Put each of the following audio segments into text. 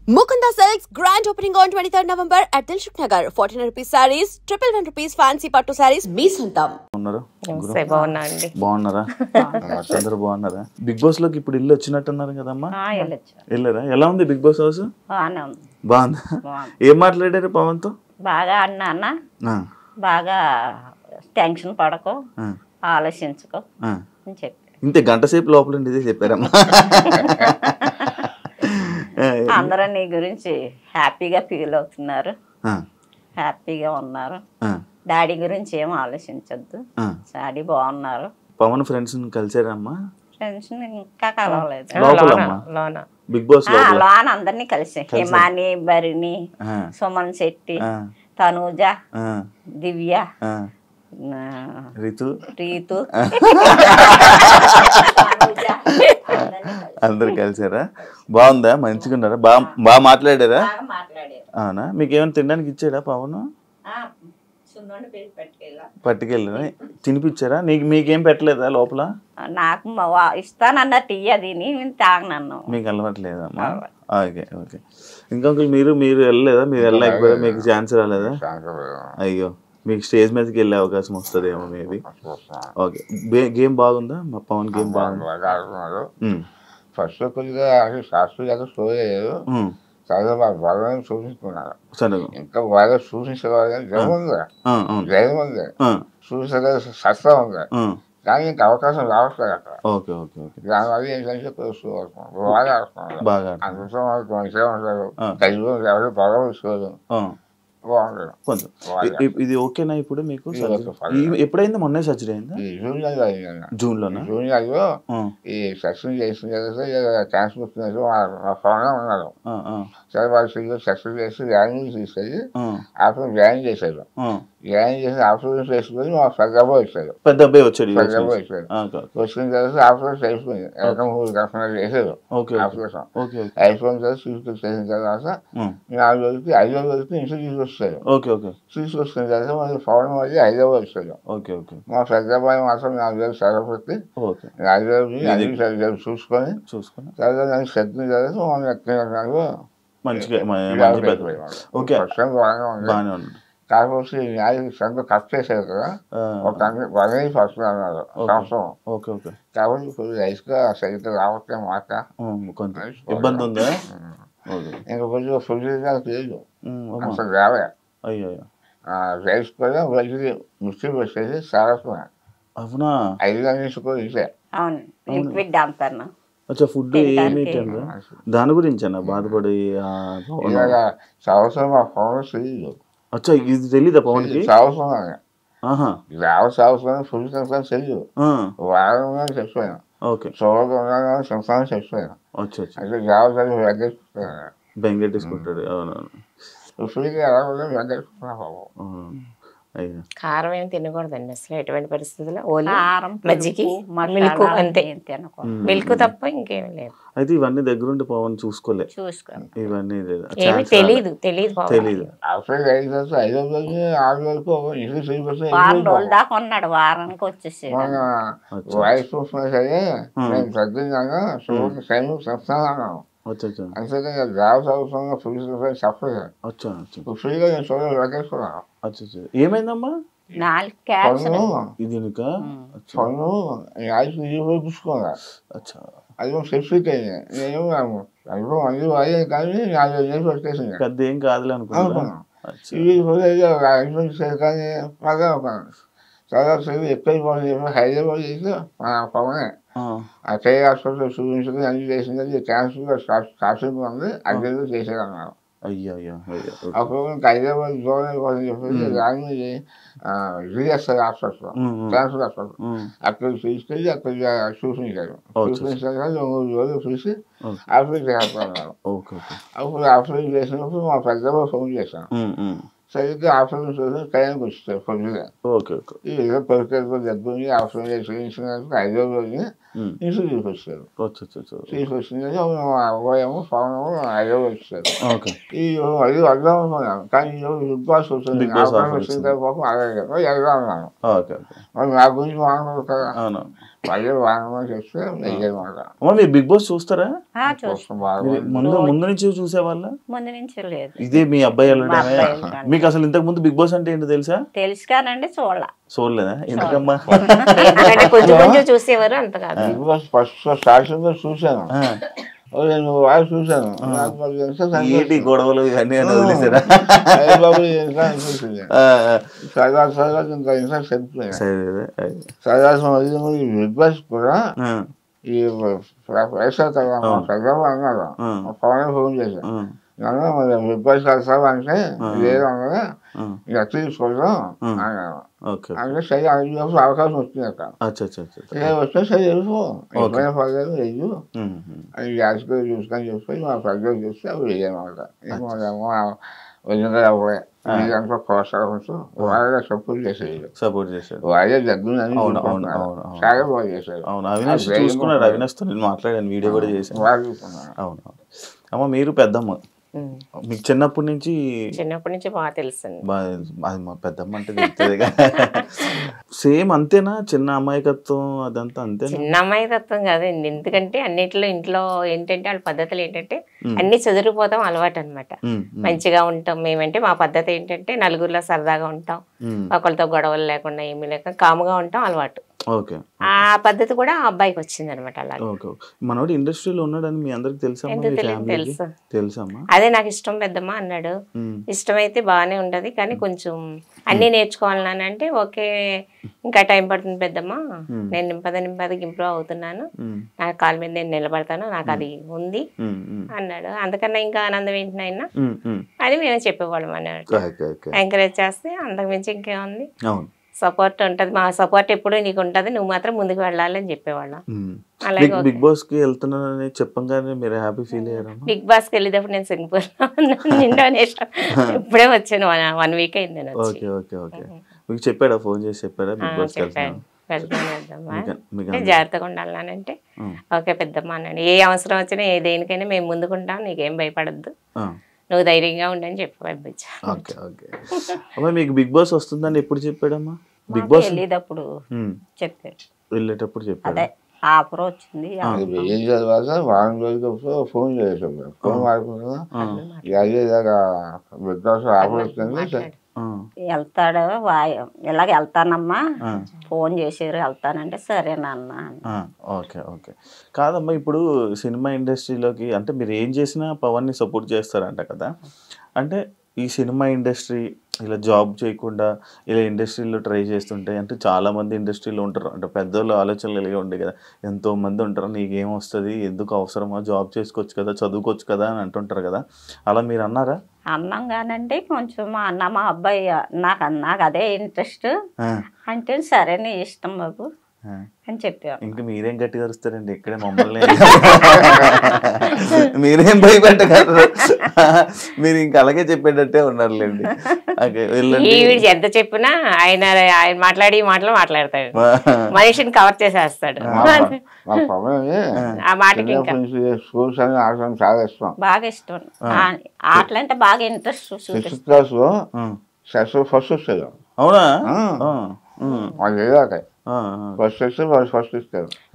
Mukunda Silks grand opening on 23rd November at Dilshuk Nagar. 1400 rupees sarees, 111 rupees fancy pattu sarees. Me Santam. బాగున్నారా? అందరూ బాగున్నారా? Big boss లోకి ఇప్పుడు ఇల్లు వచ్చినట్టున్నారు కదమ్మా. వెళ్ళారా? ఎలా ఉంది బిగ్ బాస్ హౌస్? బాగుందా? ఏం మాట్లాడారు పవన్ తో? బాగా అన్నా బాగా టెన్షన్ పడకు, ఆలోచించుకో అని చెప్పి ఇంతే గంట సేపు లోపల ఇదే చెప్పారమ్మా. అందరూ నీ గురించి హ్యాపీగా ఫీల్ అవుతున్నారు, హ్యాపీగా ఉన్నారు. డాడీ గురించి ఏం ఆలోచించద్దు, డాడీ బాగున్నారు. పవన్ ఫ్రెండ్స్ కలిసారమ్మా? ఫ్రెండ్స్ ఇంకా కలవలేదు. బిగ్ బాస్ లోన్ అందరినీ కలిసి హిమాని, భరిణి, సుమన్ శెట్టి, తనూజ, దివ్య, రీతు అందరు కలిసారా? బాగుందా? మంచిగా ఉన్నారా? బాగా మాట్లాడారా? అవునా? మీకేమైనా తినడానికి ఇచ్చాడా పవన్? పట్టుకెళ్ళా తినిపించారా? మీకేం పెట్టలేదా లోపల? నాకు ఇస్తానన్నట్టు ఇయ్యదిని తాగనన్ను. మీకు అలవాట్లేదమ్మా? Okay okay. ఇంకొకరు మీరు వెళ్ళలేదా? మీరు వెళ్ళలేకపోయారా? మీకు ఛాన్స్ రాలేదా? అయ్యో, మీకు స్టేజ్ మీదకి వెళ్ళే అవకాశం వస్తుందేమో మేబీ. ఓకే, గేమ్ బాగుందా? మా పవన్ గేమ్ బాగుంది. ఫస్ట్ కొద్దిగా శాస్త్రీయ స్టోరీ అయ్యారు, చాలా బాగా చూపించుకున్నారు. ఇంకా బాగా చూపించగల జయం ఉంది, చూపించగల శస్త్రం ఉంది, కానీ ఇంకా అవకాశం రావట్లేదు అక్కడ. దానివల్ల ఏంటంటే బాగా ఆడుతున్నారు, అందులో ఎవరు బాగా తీసుకోదు. ఇది ఓకేనా ఇప్పుడు మీకు? ఎప్పుడైంది? మొన్నే సర్జరీ అయిందా? జూన్ లోనా? ఈ సక్సెస్ చేసిన ట్రాన్స్పోర్ట్ ఉన్నారు. సరే వాళ్ళు సక్సెస్ చేసి ర్యాన్ తీసుకెళ్ళి ఆఫ్టర్ ర్యాన్ చేశారు. ర్యాన్ చేసి ఆఫ్టర్ చేసుకొని మా పెద్ద అబ్బాయి వచ్చారు. పెద్ద అబ్బాయి వచ్చాడు. వచ్చిన తర్వాత ఆఫ్టర్ అయిపోయింది, చేశారు. అయిపోయిన తర్వాత చేసిన తర్వాత 4 రోజులకి 5వ రోజుకి ఇంట్లో తీసుకొచ్చారు. తీసుకొచ్చిన తర్వాత మళ్ళీ పవన్ మళ్ళీ హైదరాబాద్ వచ్చారు. మా పెద్ద అబ్బాయి మాత్రం 4 రోజులు సెలవు పెట్టి 4 రోజులు అన్ని చూసుకొని తర్వాత నాకు శ్రద్ధ తర్వాత మనం ఎక్కడ కాకపోతే సంత కట్ చేశారు కదా, ఒక 1% అన్నారు సంవత్సరం. కాబట్టి ఇప్పుడు రైస్గా సరిగ్గా రావట్లే మాట, ఇబ్బంది ఉందా? ఇంకా కొంచెం ఫుడ్ లేదు అసలు రావే. రైస్ కూడా రైస్కి మిక్సీ పెట్టేసి సారస్సుకున్నాను. అవునా? 5 గంటల కూడా ఇచ్చే. ఫుడ్ ఏమి దాని గురించి అన్న బాధపడి సంవత్సరం మా పవన్ తెలియదు. ఇది తెలీదా పవన్ కి? సంవత్సరం సంవత్సరం ఫుడ్ సంవత్సరం తెలియదు. వారం చచ్చిపోయాను, చూడకుండా సంవత్సరం చచ్చిపోయాను. అంటే జాగ్రత్త వెంకటేసుకుంటాను, బెంగెట్టేసుకుంటాడు. అవునవును. ఫుడ్కి ఎలా ఉందో వెంకటేసుకున్నా బాబు. కారం ఏమి తినకూడదండి అసలు ఎటువంటి పరిస్థితుల్లో. ఓన్లీ మజ్జికి మిల్క్ అంతే, మిల్క్ తప్ప ఇంకేమీ లేదు. అయితే ఇవన్నీ దగ్గరుండి పవన్ చూసుకోలే, ఇవన్నీ తెలీదు. దాకా ఉన్నాడు, వారానికి వచ్చేసి వాయిస్ చూస్తున్నా సరే నేను తగ్గిందాగా చెప్తాను. అంతేకాని రావసంగా ఫ్రీగా నేను చూడలేదు. ఏమైందమ్మా? పన్ను చూసుకోగా అది సెప్సిక్ అయింది. నేను అన్ని అయ్యే కానీ 4 years వచ్చేసింది. పెద్ద ఏం కాదులే అనుకున్నాను. కానీ బాగా చాలా సేపు ఎక్కువైపోయింది. హైదరాబాద్ చేసి పవనే ఆ చేయ హాస్పిటల్ చూపించుకుని అన్ని చేసింది. క్యాన్సర్ స్టార్టింగ్ ఉంది, అదే చేసేదన్నారు. అప్పుడు హైదరాబాద్ జోన్ అయిపోతుంది చెప్పేసి దాన్ని రిజిస్టర్ హాస్పిటల్, క్యాన్సర్ హాస్పిటల్ అక్కడికి తీసుకెళ్ళి అక్కడ చూపించారు. చూపించాక 3 రోజులు చూసి ఆపరేట్ చేస్తున్నారు. అప్పుడు ఆపరేట్ చేసినప్పుడు మా పెద్దమ్మ ఫోన్ చేశాను. సరిగ్గా ఆపరేషన్ చూసి టైంకి వచ్చారు పొద్దుగా. ఈ పరిస్థితుల్లో దగ్గర ఆపరేషన్ చేయించినందుకు 5వ రోజుని ఇంటికి తీసుకొచ్చారు. వచ్చి తీసుకొచ్చింది అబ్బాయేమో పవన్ అయ్యో వచ్చారు. ఓకే. ఈ అది అర్థం అనుకున్నాను, కానీ బిగ్ బాస్ వచ్చింది, బిగ్ బాస్ వచ్చిన తర్వాత అలాగే వెళ్దాం అన్నాను. Okay okay. మరి నా గురించి వాడదు కదా, అవును. మళ్ళీ వాడమని చెప్తే వెయ్యమాట. అమ్మ మీరు బిగ్ బాస్ చూస్తారా? చూస్తాం బాగా. ముందు నుంచి చూసేవాళ్ళ? ముందు నుంచి లేదు. ఇదే మీ అబ్బాయి వెళ్ళడమే. మీకు అసలు ఇంతకు ముందు బిగ్ బాస్ అంటే ఏంటో తెలుసా? తెలుసు కానండి, చూడలేదా? ఎందుకమ్మా? కొంచెం కొంచెం చూసేవారు, అంత కాదు. బిగ్ బాస్ ఫస్ట్ స్టార్టింగ్ లో చూశాను, నేను వాడు చూశాను. ఏంటి గొడవలు ఇవన్నీ వదిలేసారా? అనిపించింది సరదా సరదా ఇంత ఇంట్రెస్ట్ చనిపోయాను. సరదా బిగ్ బాస్ కూడా ఈ వైఎస్ఆర్ చంద్రబాబు అన్నారు, పవన్ ఫోన్ చేశాను, నన్ను మరి బిగ్ బాస్ వెళ్తావు అంటే లేదు అన్నది ఇక తీసుకుంటాం అన్నాను. అంటే సరే అందులోపు అవకాశం వచ్చింది అక్కడ. వస్తే సరే వెళ్ళిపో, ఎప్పుడైనా పర్లేదు వెయ్యు అని గ్యాస్లో చూసుకొని చెప్పి మా పెద్దలు చూస్తే అవి వెయ్యనమాట. ఏమో వదిలిగా అవ్వలే మీరంతా ప్రోత్సాహంతో వాళ్ళే సపోర్ట్ చేసేది, వాళ్ళే దగ్గర చాలా బాగా చేశారు. అవినాష్తో నేను మాట్లాడాను, వీడియో కూడా చేశాను. అవును. అమ్మ మీరు పెద్దమ్మ, మీకు చిన్నప్పటి నుంచి బాగా తెలుసు. అది మా పెద్దమ్మ అంటే తెలుస్తుంది. సేమ్ అంతేనా? చిన్న అమాయకత్వం అదంతా అంతే? చిన్న అమాయకత్వం కాదండి, ఎందుకంటే అన్నిట్లో ఇంట్లో ఏంటంటే వాళ్ళ పద్ధతులు ఏంటంటే అన్ని చదిరిపోతాం అలవాటు అనమాట. మంచిగా ఉంటాం మేమంటే, మా పద్ధతి ఏంటంటే నలుగురిలో సరదాగా ఉంటాం, ఒకరితో గొడవలు లేకుండా ఏమీ లేక కాముగా ఉంటాం అలవాటు. ఓకే. ఆ పద్ధతి కూడా ఆ అబ్బాయికి వచ్చింది అనమాట. అలాగే మనోడు ఇండస్ట్రీలో ఉన్నాడని మీ అందరికి తెలుసు. తెలుసమ్మా? అదే నాకు ఇష్టం పెద్దమ్మ అన్నాడు. ఇష్టమైతే బాగానే ఉండదు, కానీ కొంచెం అన్ని నేర్చుకోవాలని అంటే ఓకే, ఇంకా టైం పడుతుంది పెద్దమ్మ, నేను నింపదకి ఇంప్రూవ్ అవుతున్నాను, నా కాళ్ళ మీద నేను నిలబడతాను, నాకు అది ఉంది అన్నాడు. అందుకన్నా ఇంకా ఆనందం ఏంటినైనా అని మేము చెప్పేవాళ్ళం అన్నట్టు. ఎంకరేజ్ చేస్తే అంతకుమించి ఇంకేముంది, సపోర్ట్ ఉంటది, మా సపోర్ట్ ఎప్పుడు నీకు ఉంటది, నువ్వు మాత్రం ముందుకు వెళ్ళాలి అని చెప్పేవాళ్ళం. అలాగే బిగ్ బాస్ కి వెళ్తున్నానని చెప్పంగానే మీరు హ్యాపీ ఫీల్ అయ్యారా? బిగ్ బాస్ కి వెళ్ళేటప్పుడు నేను సింగపూర్ ఇండోనేషియా ఇప్పుడే వచ్చాను, 1 వీక్ అయింది. Okay okay okay. మీకు చెప్పాడా, ఫోన్ చేసి చెప్పారా బిగ్ బాస్ జాగ్రత్తగా ఉండాలంటే? ఓకే పెద్దమ్మ అన్నాడు, ఏ అవసరం వచ్చినా ఏ దేనికైనా మేము ముందుకుంటాం, నీకేం భయపడద్దు, నువ్వు ధైర్యంగా ఉండని చెప్పి పంపించాను. మీకు బిగ్ బాస్ వస్తుందని ఎప్పుడు చెప్పాడమ్మా? బిగ్ బాస్ వెళ్ళేటప్పుడు చెప్పాడు, వెళ్ళేటప్పుడు చెప్పాడు. ఆఫర్ వచ్చింది ఏం చదివాక వారం రోజులప్పుడు ఫోన్ చేసాడు, ఫోన్ మాట్లాడుకున్నా బిగ్ బాస్ ఆఫర్ వచ్చింది, వెళ్తాడు ఇలాగ వెళ్తానమ్మా, ఫోన్ చేసారు వెళ్తానంటే సరేనన్నా. Okay okay. కాదమ్మా, ఇప్పుడు సినిమా ఇండస్ట్రీలోకి అంటే మీరు ఏం చేసినా పవన్ని సపోర్ట్ చేస్తారంట కదా, అంటే ఈ సినిమా ఇండస్ట్రీ ఇలా జాబ్ చేయకుండా ఇలా ఇండస్ట్రీలో ట్రై చేస్తుంటే, అంటే చాలామంది ఇండస్ట్రీలో ఉంటారు, అంటే పెద్దోళ్ళు ఆలోచనలు ఇలాగే ఉండే కదా, ఎంతోమంది ఉంటారు, నీకేం వస్తుంది, ఎందుకు అవసరమా, జాబ్ చేసుకోవచ్చు కదా, చదువుకోవచ్చు కదా అని అంటుంటారు కదా, అలా మీరు అన్నారా? అన్నాం కానండి, కొంచెం అన్న మా అబ్బాయి నాకు అదే ఇంట్రెస్ట్ అంటే సరే నీ ఇష్టం బాబు అని చెప్పాను. ఇంకా మీరేం గట్టిగా అరుస్తారండి, ఇక్కడే మమ్మల్ని మీరేం భయపెట్టగలరు, మీరు ఇంకా అలాగే చెప్పేటట్టే ఉన్నారులేండి. ఎంత చెప్పినా ఆయన మాట్లాడి మాట్లాడతాడు, మనిషిని కవర్ చేసేస్తాడు. ఆ మాటకి బాగా ఇష్టం, ఆటలంటే బాగా ఇంట్రెస్ట్. ఫస్ట్ వస్తుంది. అవునా?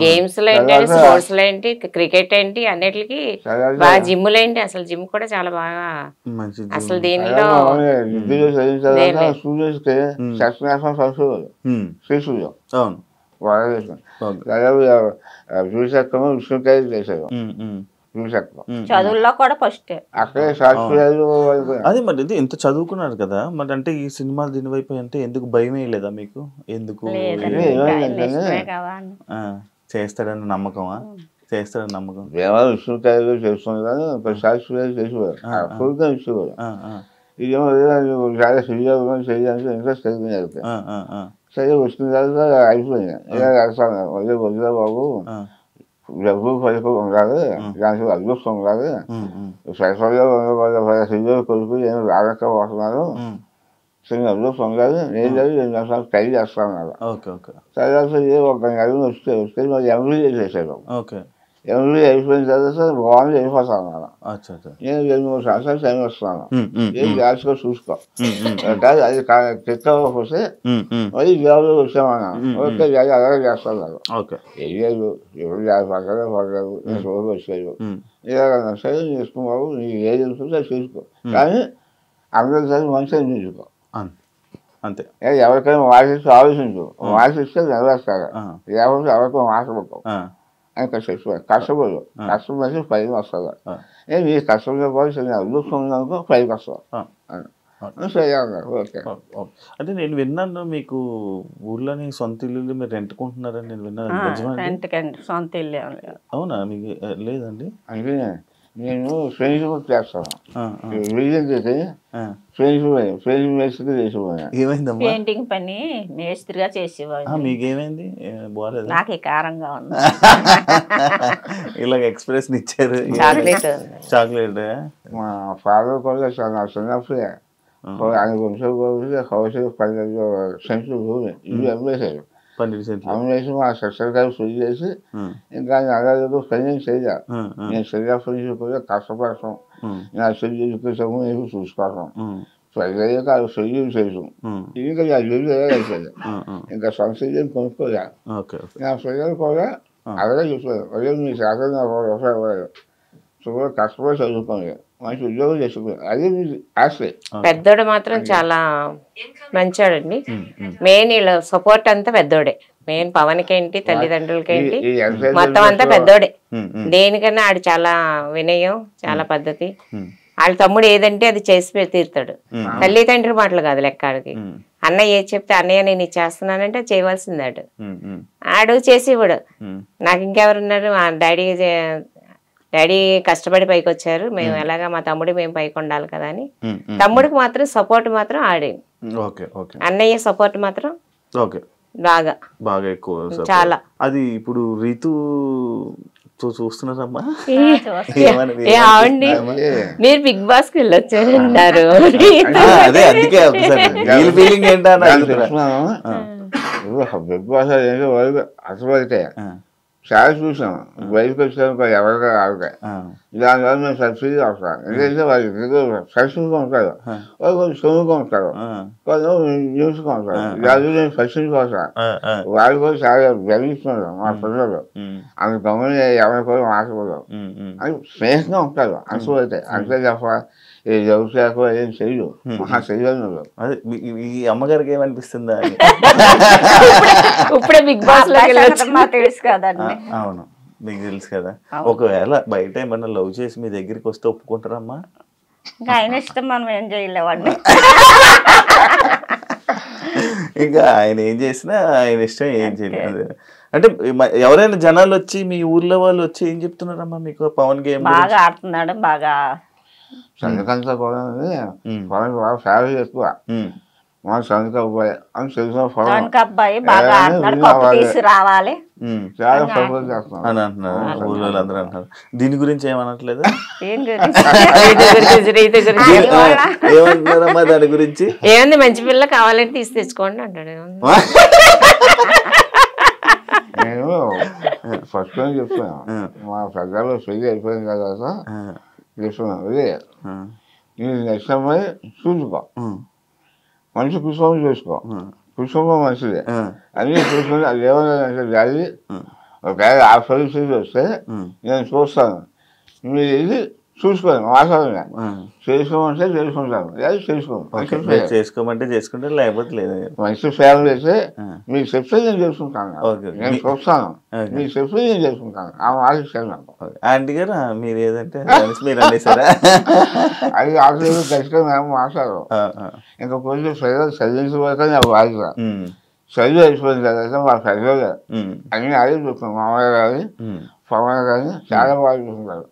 గేమ్స్ లో ఏంటి, స్పోర్ట్స్ లో ఏంటి, క్రికెట్ ఏంటి, అన్నిటికి బాగా జిమ్ లో ఏంటి, అసలు జిమ్ కూడా చాలా బాగా, అసలు దీనిలో చదువుల్లో కూడా ఫస్ట్. అదే మరి ఇంత చదువుకున్నారు కదా, మరి అంటే ఈ సినిమా దీని వైపు అంటే ఎందుకు భయం వేయలేదా మీకు? ఎందుకు చేస్తాడని నమ్మకమా? చేస్తాడని నమ్మకం విష్ణుకాయలు చేస్తుంది కానీ సాక్షి చేసేవారు, ఇచ్చేవారు. ఇదేమో చాలా సరిగా చేయడానికి ఇంట్రెస్ట్ కలిగింది. సరే వచ్చిన తర్వాత అయిపోయింది, వదిలే బాబు, డబ్బు పైపు ఉండాలి, దానికి అదృష్టం ఉండాలి, సైఫర్గా కొడుకు ఏమి రాలేకపోతున్నారు, చిన్నప్పుడు పొందాలి నేను 2 సంవత్సరాలు ట్రై చేస్తాను అలా. ఓకే ఓకే తర్వాత ఒక నెల వస్తే మరి ఎంబీ చేసేసాను. ఓకే ఎంబీ అయిపోయిన తర్వాత బాగుంది వెళ్ళిపోతాను అలా. అచ్చా అచ్చా నేను 2-3 సంవత్సరాలు టైం వస్తాను. ఏం జాగ్రత్తగా చూసుకో అది క్లిక్ అవ్వకపోతే మళ్ళీ జాబ్లో వచ్చామన్నా ఓకే అలాగే చేస్తాను అలా. ఓకే వేయలేదు ఎవరు పక్కనే పడలేదు రోజు వచ్చేది ఇలాగన్నా సరే చేసుకున్నావు నీకు ఏది తెలుసుకుంటే అది చూసుకో కానీ అందరి సరే మంచిగా చూసుకో అంతే. ఎవరికైనా వాసిస్తూ ఆలోచించు వాసిస్తే నెరవేర్తారు లేకపోతే ఎవరికైనా మాట్లాడుకోవు అని కష్టపడు కష్టపడి పైకి వస్తుంది. నీ కష్టంతో పాటు అదృష్టంతో పైకి వస్తావు సరే అన్నారు. ఓకే అంటే నేను విన్నాను మీకు ఊర్లోని సొంత ఇల్లు మీరు రెంట్కుంటున్నారని నేను విన్నాను. సొంత ఇల్లు అవునా? మీకు లేదండి? అంటే నేను ఫ్రెండ్షిప్ చేస్తాను. రీజన్ చేసి ఫ్రెండ్షిప్ మేస్త్రి చేసిపోయాను. ఏమైందమ్మా? పెయింటింగ్ పని మేస్త్రిగా చేసేవాడు. మీకేమైంది? బాగాలేదు. నాకు కారంగా ఉంది. ఇలాగ ఎక్స్ప్రెషన్ ఇచ్చారు. చాక్లెట్ మా ఫాదర్ కూడా చాలా చిన్నప్పుడే ఆయన కొంచెం హౌస్ 12 సెంట్లు భూమి ఇవి అమ్మేశారు. అమ్మేసి మా సిస్టర్ గారు ఫుల్ చేసి ఇంకా అలాగే పని చేయాలి. నేను సరిగా ఫ్రెండ్షిప్ కూడా కష్టపడతాం నా చెల్లి ఎడ్యుకేషన్ నేను చూసుకోవడం ప్రజలయ్యాక అది చెల్లి చేసాం ఇంకా నా చెల్లి అయిపోయింది ఇంకా సొంత చెల్లిని కొనుక్కోలే. నా ప్రజలు కూడా అలాగే చెప్పారు అదే మీ శాతం రూపాయలు కష్టపడి చదువుకోండి మంచి ఉద్యోగం చేసుకోండి అదే మీ ఆస్తి. పెద్దోడు మాత్రం చాలా మంచోడండి. మెయిన్ వీళ్ళ సపోర్ట్ అంతా పెద్దోడే. మెయిన్ పవన్కేంటి తల్లిదండ్రులకేంటి మొత్తం అంతా పెద్దోడే. దేనికన్నా ఆడు చాలా వినయం చాలా పద్ధతి. వాళ్ళ తమ్ముడు ఏదంటే అది చేసి తీరుతాడు. తల్లిదండ్రుల మాటలు కాదు లెక్క ఆడికి. అన్నయ్య ఏది చెప్తే అన్నయ్య నేను ఇది చేస్తున్నానంటే చేయవలసింది ఆడు. ఆడు చేసేవాడు. నాకు ఇంకెవరున్నారు డాడీ కష్టపడి పైకి వచ్చారు మేము ఎలాగా మా తమ్ముడు మేము పైకి ఉండాలి కదా అని. తమ్ముడికి మాత్రం సపోర్ట్ మాత్రం ఆడే. అన్నయ్య సపోర్ట్ మాత్రం బాగా బాగా ఎక్కువ చాలా. అది ఇప్పుడు రీతు చూస్తున్నారమ్మా? ఏమండి మీరు బిగ్ బాస్ కి వెళ్ళొచ్చారన్నారు. అదే అందుకే ఫీలింగ్ ఏంటన్నా బిగ్ బాస్ అసలు చాలా చూసాం బయటకు వచ్చాక ఎవరిగా ఆడతాయి దానివల్ల మేము సబ్సిడీ వస్తాం. ఎందుకంటే వాళ్ళు ఫ్రెష్గా ఉంటారు వాళ్ళు కొంచెం సొమ్ముగా ఉంటారు కొంచెం న్యూస్గా ఉంటారు దాని నేను ఫ్రెష్గా వస్తాను. వాళ్ళు కూడా చాలా గెలిస్తున్నారు మా పిల్లలు అంత గమని ఎవరి కూడా మాట్లాడరు అని స్నేహంగా ఉంటారు అనుకోఅయితే అంతే తప్ప ఏ వ్యవసాయకు ఏం చెయ్యు మహా చెయ్యను. ఈ అమ్మగారికి ఏమనిపిస్తుందా? ఇప్పుడే బిగ్ బాస్ లో తెలుసు కదండి. అవును మీకు తెలుసు కదా. ఒకవేళ బయట ఏమన్నా లవ్ చేసి మీ దగ్గరికి వస్తే ఒప్పుకుంటారమ్మా? ఇంకా ఆయన ఇష్టం మనం ఏం చేయలేవండి. ఇంకా ఆయన ఏం చేసినా ఆయన ఇష్టం ఏం చేయలేదు. అంటే ఎవరైనా జనాలు వచ్చి మీ ఊర్లో వాళ్ళు వచ్చి ఏం చెప్తున్నారమ్మా మీకు? పవన్ గేమ్ బాగా ఆడుతున్నాడు బాగా చంద్రకాంత కూడా పవన్ బాగా ఫ్యామిలీ ఎక్కువ మా చంద్రక అబ్బాయి అని తెలిసిన అబ్బాయి బాగా ఆడుతున్నాడు రావాలి చాలా సపోర్ట్ చేస్తున్నాం అని అంటున్నారు ఊళ్ళో అందరూ అంటున్నారు. దీని గురించి ఏమనట్లేదు? ఏమంటున్నారమ్మా దాని గురించి? ఏముంది మంచి పిల్ల కావాలంటే తీసి తెచ్చుకోండి అంటాడు. నేను ఫస్ట్ టైం చెప్తాను మా పెద్దలు పెళ్లి అయిపోయిన తర్వాత చెప్తున్నాను అదే నేను నెక్స్ట్ అమ్మాయి చూసుకో మంచి కుటుంబం చేసుకో కుటుంబం మంచిదే అన్నీ చూసుకుని అది ఏమన్నా డాడీ ఒకవేళ ఆ పరిస్థితి వస్తే నేను చూస్తాను మీరు ఇది చూసుకోండి మాట్లాడండి చేసుకోమంటే చేసుకుంటాను అది చేసుకోమంటే చేసుకుంటారు లేకపోతే లేదు. మంచి ఫ్యామిలీ అయితే మీకు చెప్తే నేను చేసుకుంటాను నేను చూస్తాను మీకు చెప్తే నేను చేసుకుంటాను ఆ ఆలోచన. ఆంటీ గారు మీరు ఏదంటే మీరు అనేసారా? అది ఆలోచన ఖచ్చితంగా మేము మాట్లాడరు. ఇంకా కొంచెం ప్రజలు చదివించబోతే నాకు బాధ్యత చదువు అయిపోయిన తర్వాత మా ప్రజలు అన్ని అదే చూస్తున్నాం మామయ్య కానీ పవన్ కానీ చాలా బాగా చూసుకుంటారు.